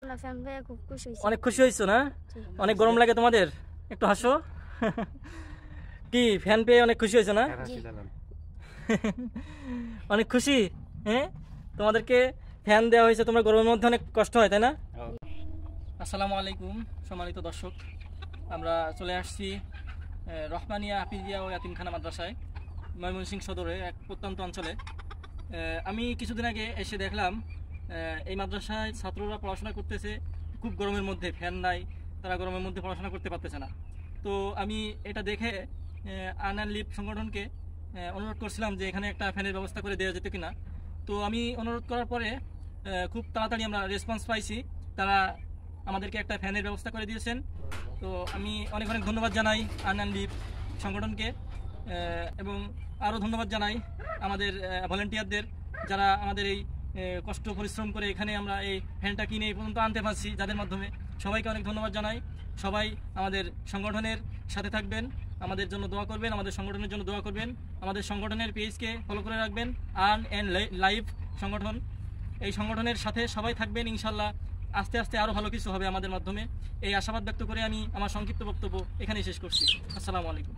আপনার ফ্যান পেয়ে খুব খুশি হয়েছি। অনেক খুশি হয়েছো না? অনেক গরম লাগে তোমাদের? একটু হাসো। কি ফ্যান পেয়ে অনেক খুশি হয়েছো না? অনেক খুশি। হ্যাঁ, তোমাদেরকে ফ্যান দেওয়া হয়েছে, তোমরা গরমের মধ্যে অনেক কষ্ট হয়, তাই না? আসসালামু আলাইকুম সম্মানিত দর্শক, আমরা চলে আসছি রহমানিয়া হাফিজিয়া ও ইয়াতিমখানা মাদ্রাসায়, ময়মনসিংহ সদরে এক প্রত্যন্ত অঞ্চলে। আমি কিছুদিন আগে এসে দেখলাম এই মাদ্রাসায় ছাত্ররা পড়াশোনা করতেছে খুব গরমের মধ্যে, ফ্যান নাই, তারা গরমের মধ্যে পড়াশোনা করতে পারতেছে না। তো আমি এটা দেখে আনান লিপ সংগঠনকে অনুরোধ করছিলাম যে এখানে একটা ফ্যানের ব্যবস্থা করে দেওয়া যেত কিনা। তো আমি অনুরোধ করার পরে খুব তাড়াতাড়ি আমরা রেসপন্স পাইছি, তারা আমাদেরকে একটা ফ্যানের ব্যবস্থা করে দিয়েছেন। তো আমি অনেক অনেক ধন্যবাদ জানাই আনান লিপ সংগঠনকে, এবং আরও ধন্যবাদ জানাই আমাদের ভলেন্টিয়ারদের, যারা আমাদের এই কষ্ট পরিশ্রম করে এখানে আমরা এই ফ্যানটা কিনে এই পর্যন্ত আনতে পারছি, যাদের মাধ্যমে সবাইকে অনেক ধন্যবাদ জানাই। সবাই আমাদের সংগঠনের সাথে থাকবেন, আমাদের জন্য দোয়া করবেন, আমাদের সংগঠনের জন্য দোয়া করবেন, আমাদের সংগঠনের পেজকে ফলো করে রাখবেন, আর্ন অ্যান্ড লাইভ সংগঠন। এই সংগঠনের সাথে সবাই থাকবেন, ইনশাল্লাহ আস্তে আস্তে আরও ভালো কিছু হবে আমাদের মাধ্যমে। এই আশাবাদ ব্যক্ত করে আমি আমার সংক্ষিপ্ত বক্তব্য এখানেই শেষ করছি। আসসালামু আলাইকুম।